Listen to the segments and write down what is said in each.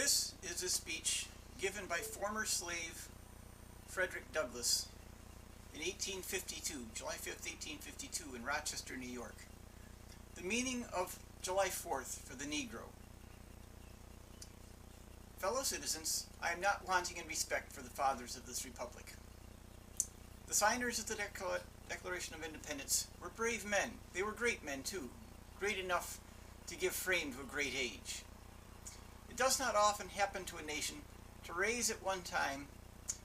This is a speech given by former slave Frederick Douglass in 1852, July 5th, 1852, in Rochester, New York. The meaning of July 4th for the Negro. Fellow citizens, I am not wanting in respect for the fathers of this republic. The signers of the Declaration of Independence were brave men. They were great men, too, great enough to give frame to a great age. It does not often happen to a nation to raise at one time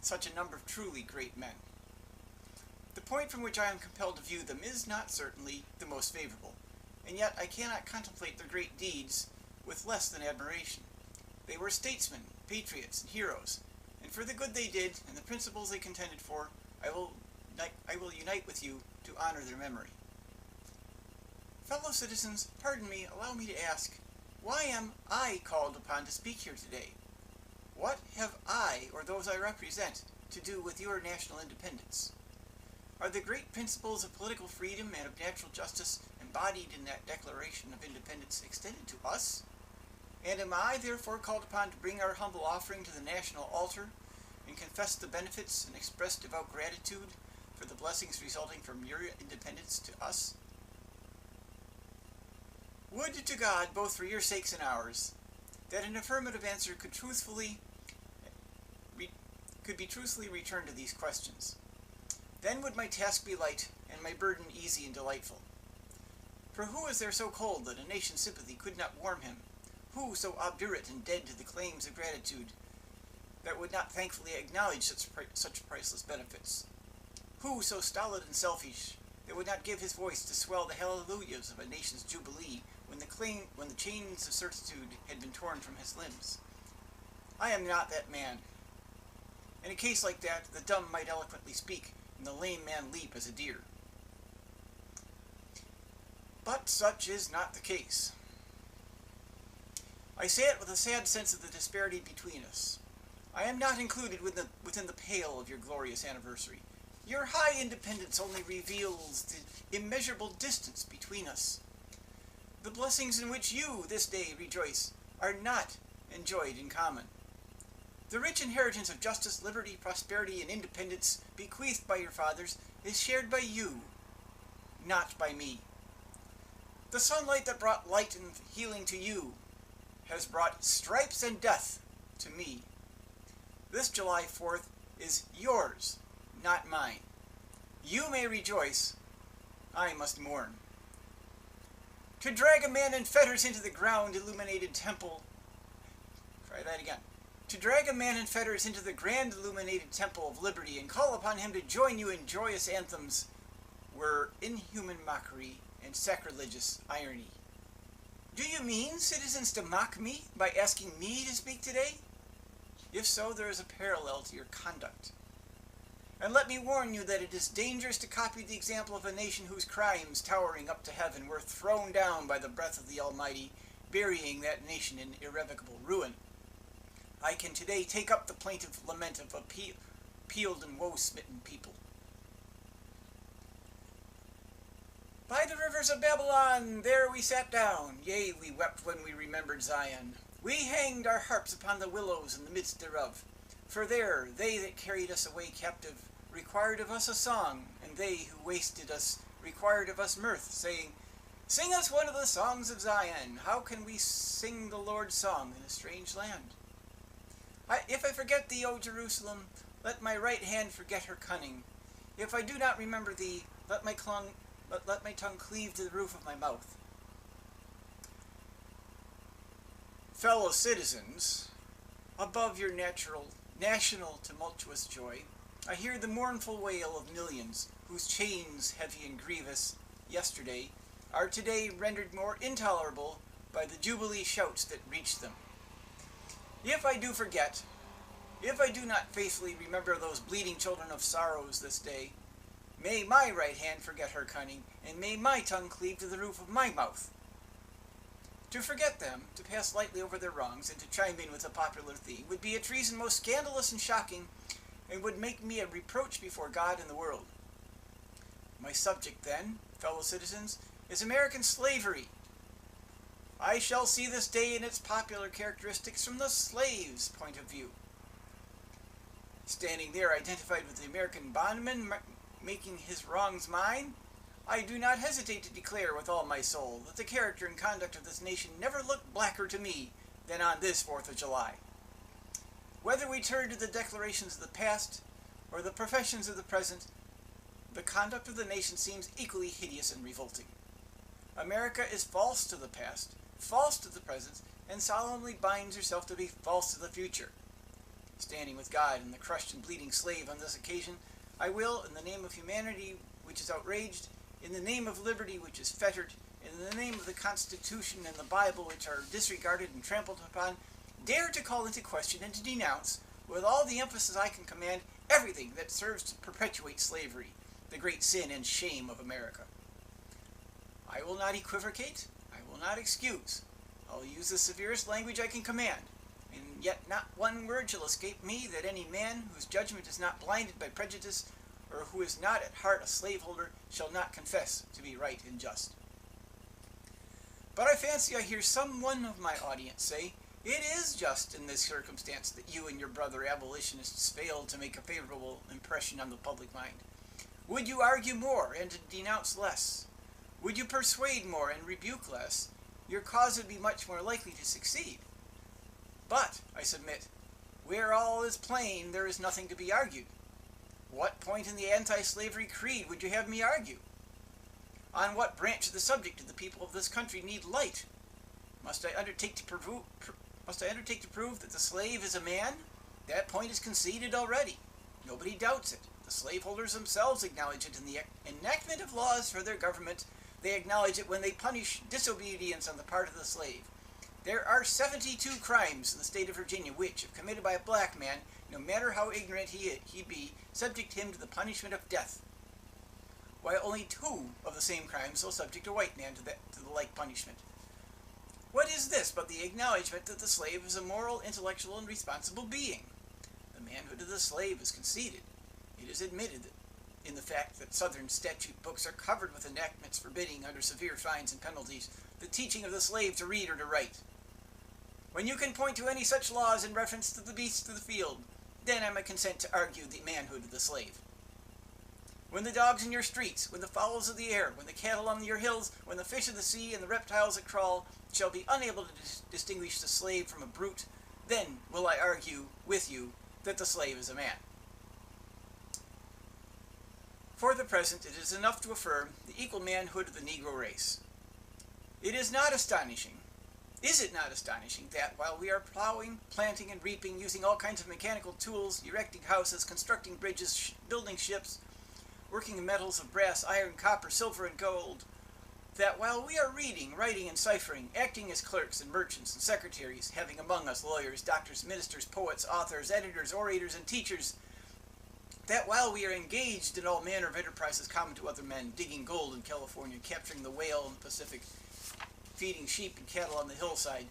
such a number of truly great men. The point from which I am compelled to view them is not certainly the most favorable, and yet I cannot contemplate their great deeds with less than admiration. They were statesmen, patriots, and heroes, and for the good they did and the principles they contended for, I will unite with you to honor their memory. Fellow citizens, pardon me, allow me to ask, why am I called upon to speak here today? What have I, or those I represent, to do with your national independence? Are the great principles of political freedom and of natural justice embodied in that Declaration of Independence extended to us? And am I therefore called upon to bring our humble offering to the national altar and confess the benefits and express devout gratitude for the blessings resulting from your independence to us? Would to God, both for your sakes and ours, that an affirmative answer could be truthfully returned to these questions. Then would my task be light, and my burden easy and delightful. For who is there so cold that a nation's sympathy could not warm him? Who so obdurate and dead to the claims of gratitude that would not thankfully acknowledge such priceless benefits? Who so stolid and selfish that would not give his voice to swell the hallelujahs of a nation's jubilee when the chains of certitude had been torn from his limbs? I am not that man. In a case like that, the dumb might eloquently speak, and the lame man leap as a deer. But such is not the case. I say it with a sad sense of the disparity between us. I am not included within the pale of your glorious anniversary. Your high independence only reveals the immeasurable distance between us. The blessings in which you this day rejoice are not enjoyed in common. The rich inheritance of justice, liberty, prosperity, and independence bequeathed by your fathers is shared by you, not by me. The sunlight that brought light and healing to you has brought stripes and death to me. This July 4th is yours, not mine. You may rejoice, I must mourn. To drag a man in fetters into the illuminated temple. Try that again. To drag a man in fetters into the grand illuminated temple of liberty and call upon him to join you in joyous anthems were inhuman mockery and sacrilegious irony. Do you mean, citizens, to mock me by asking me to speak today? If so, there is a parallel to your conduct. And let me warn you that it is dangerous to copy the example of a nation whose crimes, towering up to heaven, were thrown down by the breath of the Almighty, burying that nation in irrevocable ruin. I can today take up the plaintive lament of a peeled and woe-smitten people. By the rivers of Babylon, there we sat down, yea, we wept when we remembered Zion. We hanged our harps upon the willows in the midst thereof. For there, they that carried us away captive required of us a song, and they who wasted us required of us mirth, saying, Sing us one of the songs of Zion. How can we sing the Lord's song in a strange land? If I forget thee, O Jerusalem, let my right hand forget her cunning. If I do not remember thee, let my tongue cleave to the roof of my mouth. Fellow citizens, above your national tumultuous joy, I hear the mournful wail of millions whose chains, heavy and grievous yesterday, are today rendered more intolerable by the jubilee shouts that reach them. If I do forget, if I do not faithfully remember those bleeding children of sorrows this day, may my right hand forget her cunning, and may my tongue cleave to the roof of my mouth. To forget them, to pass lightly over their wrongs, and to chime in with a popular theme would be a treason most scandalous and shocking, and would make me a reproach before God and the world. My subject, then, fellow citizens, is American slavery. I shall see this day in its popular characteristics from the slave's point of view. Standing there identified with the American bondman, making his wrongs mine, I do not hesitate to declare with all my soul that the character and conduct of this nation never looked blacker to me than on this 4th of July. Whether we turn to the declarations of the past or the professions of the present, the conduct of the nation seems equally hideous and revolting. America is false to the past, false to the present, and solemnly binds herself to be false to the future. Standing with God and the crushed and bleeding slave on this occasion, I will, in the name of humanity which is outraged, in the name of liberty which is fettered, in the name of the Constitution and the Bible which are disregarded and trampled upon, dare to call into question and to denounce, with all the emphasis I can command, everything that serves to perpetuate slavery, the great sin and shame of America. I will not equivocate, I will not excuse. I'll use the severest language I can command, and yet not one word shall escape me that any man whose judgment is not blinded by prejudice, or who is not at heart a slaveholder, shall not confess to be right and just. But I fancy I hear someone of my audience say, it is just in this circumstance that you and your brother abolitionists failed to make a favorable impression on the public mind. Would you argue more and denounce less? Would you persuade more and rebuke less? Your cause would be much more likely to succeed. But, I submit, where all is plain, there is nothing to be argued. What point in the anti-slavery creed would you have me argue? On what branch of the subject do the people of this country need light? Must I undertake to prove that the slave is a man? That point is conceded already. Nobody doubts it. The slaveholders themselves acknowledge it in the enactment of laws for their government. They acknowledge it when they punish disobedience on the part of the slave. There are 72 crimes in the state of Virginia which, if committed by a black man, no matter how ignorant he be, subject him to the punishment of death, while only 2 of the same crimes will subject a white man to the like punishment. What is this but the acknowledgement that the slave is a moral, intellectual, and responsible being? The manhood of the slave is conceded. It is admitted that in the fact that Southern statute books are covered with enactments forbidding, under severe fines and penalties, the teaching of the slave to read or to write. When you can point to any such laws in reference to the beasts of the field, then I may consent to argue the manhood of the slave. When the dogs in your streets, when the fowls of the air, when the cattle on your hills, when the fish of the sea and the reptiles that crawl shall be unable to distinguish the slave from a brute, then will I argue with you that the slave is a man. For the present, it is enough to affirm the equal manhood of the Negro race. It is not astonishing, is it not astonishing, that while we are plowing, planting, and reaping, using all kinds of mechanical tools, erecting houses, constructing bridges, building ships, working the metals of brass, iron, copper, silver, and gold, that while we are reading, writing, and ciphering, acting as clerks and merchants and secretaries, having among us lawyers, doctors, ministers, poets, authors, editors, orators, and teachers, that while we are engaged in all manner of enterprises common to other men, digging gold in California, capturing the whale in the Pacific, feeding sheep and cattle on the hillside,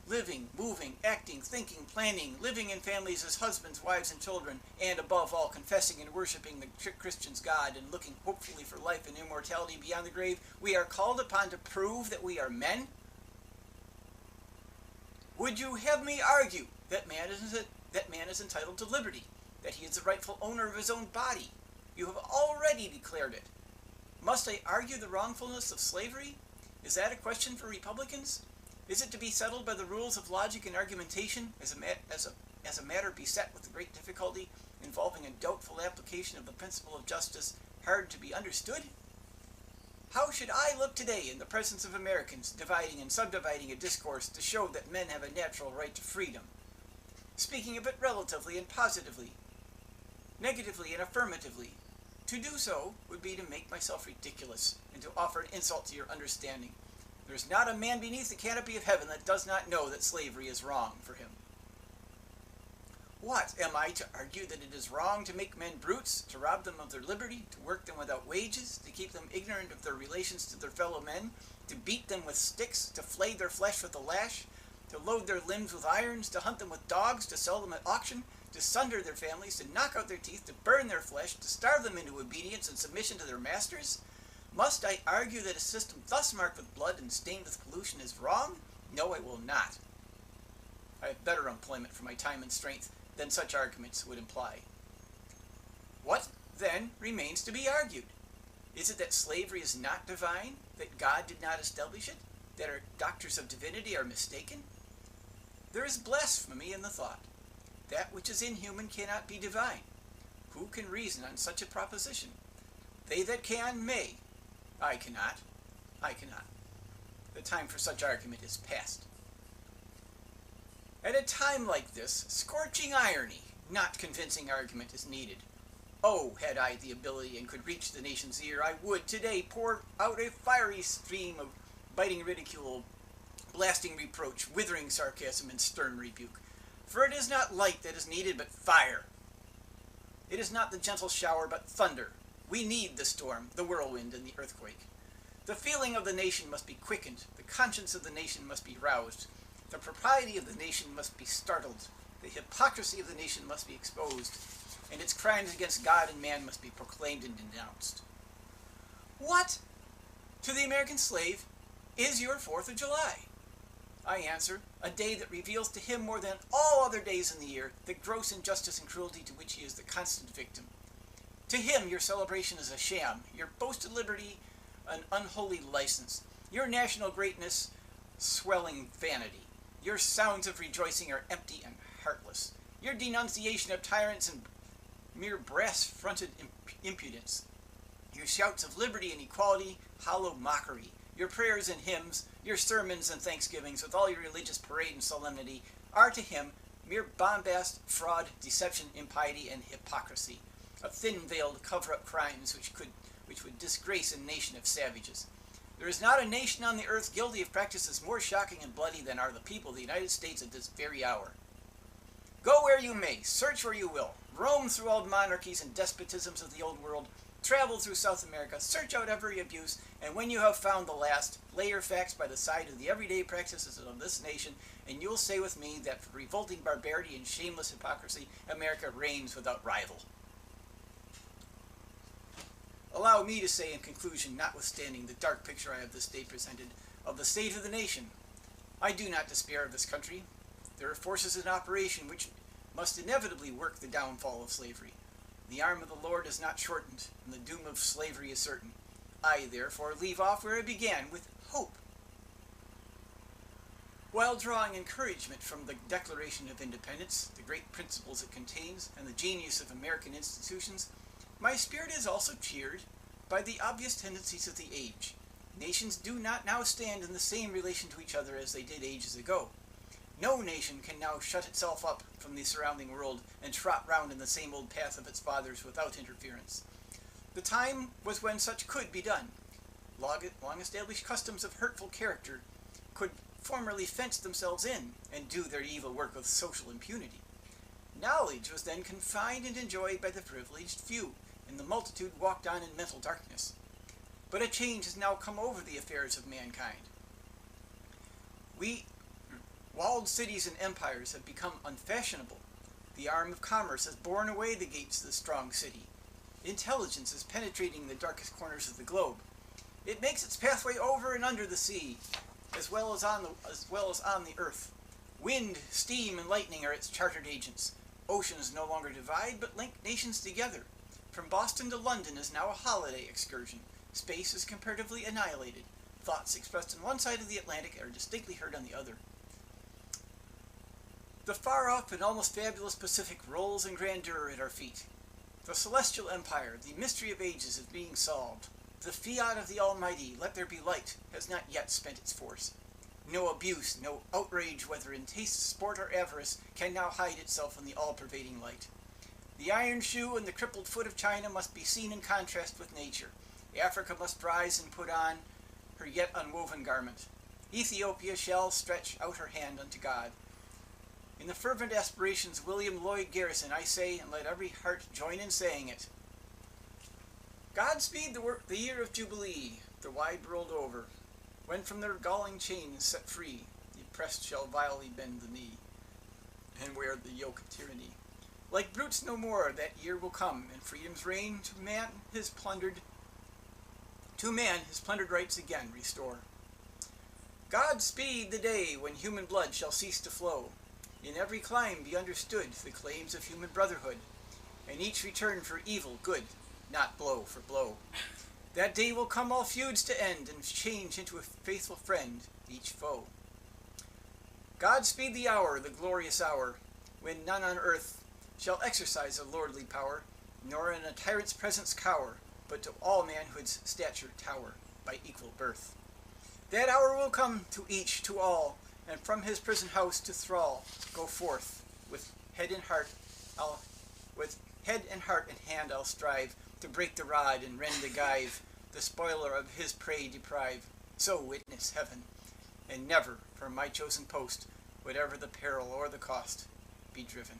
living, moving, acting, thinking, planning, living in families as husbands, wives, and children, and above all, confessing and worshiping the Christian's God and looking hopefully for life and immortality beyond the grave, we are called upon to prove that we are men? Would you have me argue that man is entitled to liberty, that he is the rightful owner of his own body? You have already declared it. Must I argue the wrongfulness of slavery? Is that a question for Republicans? Is it to be settled by the rules of logic and argumentation as a matter beset with great difficulty, involving a doubtful application of the principle of justice, hard to be understood? How should I look today in the presence of Americans, dividing and subdividing a discourse to show that men have a natural right to freedom, speaking of it relatively and positively, negatively and affirmatively? To do so would be to make myself ridiculous, and to offer an insult to your understanding. There is not a man beneath the canopy of heaven that does not know that slavery is wrong for him. What, am I to argue that it is wrong to make men brutes, to rob them of their liberty, to work them without wages, to keep them ignorant of their relations to their fellow men, to beat them with sticks, to flay their flesh with the lash, to load their limbs with irons, to hunt them with dogs, to sell them at auction, to sunder their families, to knock out their teeth, to burn their flesh, to starve them into obedience and submission to their masters? Must I argue that a system thus marked with blood and stained with pollution is wrong? No, I will not. I have better employment for my time and strength than such arguments would imply. What, then, remains to be argued? Is it that slavery is not divine, that God did not establish it, that our doctors of divinity are mistaken? There is blasphemy in the thought. That which is inhuman cannot be divine. Who can reason on such a proposition? They that can may. I cannot. I cannot. The time for such argument is past. At a time like this, scorching irony, not convincing argument, is needed. Oh, had I the ability and could reach the nation's ear, I would today pour out a fiery stream of biting ridicule, blasting reproach, withering sarcasm, and stern rebuke. For it is not light that is needed, but fire. It is not the gentle shower, but thunder. We need the storm, the whirlwind, and the earthquake. The feeling of the nation must be quickened. The conscience of the nation must be roused. The propriety of the nation must be startled. The hypocrisy of the nation must be exposed. And its crimes against God and man must be proclaimed and denounced. What, to the American slave, is your 4th of July? I answer, a day that reveals to him more than all other days in the year the gross injustice and cruelty to which he is the constant victim. To him your celebration is a sham, your boasted liberty an unholy license, your national greatness swelling vanity. Your sounds of rejoicing are empty and heartless. Your denunciation of tyrants and mere brass-fronted impudence. Your shouts of liberty and equality, hollow mockery. Your prayers and hymns, your sermons and thanksgivings, with all your religious parade and solemnity, are to him mere bombast, fraud, deception, impiety, and hypocrisy, of thin-veiled cover-up crimes which would disgrace a nation of savages. There is not a nation on the earth guilty of practices more shocking and bloody than are the people of the United States at this very hour. Go where you may, search where you will, roam through all monarchies and despotisms of the old world, travel through South America, search out every abuse, and when you have found the last, lay your facts by the side of the everyday practices of this nation, and you'll say with me that for revolting barbarity and shameless hypocrisy, America reigns without rival. Allow me to say in conclusion, notwithstanding the dark picture I have this day presented of the state of the nation, I do not despair of this country. There are forces in operation which must inevitably work the downfall of slavery. The arm of the Lord is not shortened, and the doom of slavery is certain. I, therefore, leave off where I began, with hope. While drawing encouragement from the Declaration of Independence, the great principles it contains, and the genius of American institutions, my spirit is also cheered by the obvious tendencies of the age. Nations do not now stand in the same relation to each other as they did ages ago. No nation can now shut itself up from the surrounding world and trot round in the same old path of its fathers without interference. The time was when such could be done. Long-established customs of hurtful character could formerly fence themselves in and do their evil work with social impunity. Knowledge was then confined and enjoyed by the privileged few, and the multitude walked on in mental darkness. But a change has now come over the affairs of mankind. Walled cities and empires have become unfashionable. The arm of commerce has borne away the gates of the strong city. Intelligence is penetrating the darkest corners of the globe. It makes its pathway over and under the sea, as well as on the earth. Wind, steam, and lightning are its chartered agents. Oceans no longer divide, but link nations together. From Boston to London is now a holiday excursion. Space is comparatively annihilated. Thoughts expressed on one side of the Atlantic are distinctly heard on the other. The far-off and almost fabulous Pacific rolls in grandeur at our feet. The celestial empire, the mystery of ages, is being solved. The fiat of the Almighty, let there be light, has not yet spent its force. No abuse, no outrage, whether in taste, sport, or avarice, can now hide itself in the all-pervading light. The iron shoe and the crippled foot of China must be seen in contrast with nature. Africa must rise and put on her yet unwoven garment. Ethiopia shall stretch out her hand unto God. In the fervent aspirations of William Lloyd Garrison, I say, and let every heart join in saying it, Godspeed the year of Jubilee, the wide world over, when from their galling chains set free, the oppressed shall vilely bend the knee, and wear the yoke of tyranny. Like brutes no more, that year will come, and freedom's reign to man his plundered rights again restore. God speed the day when human blood shall cease to flow. In every clime be understood the claims of human brotherhood, and each return for evil good, not blow for blow. That day will come all feuds to end, and change into a faithful friend each foe. God speed the hour, the glorious hour, when none on earth shall exercise a lordly power, nor in a tyrant's presence cower, but to all manhood's stature tower by equal birth. That hour will come to each, to all, and from his prison house to thrall go forth. With head and heart and hand I'll strive to break the rod and rend the gyve, the spoiler of his prey deprive. So witness heaven, and never from my chosen post, whatever the peril or the cost, be driven.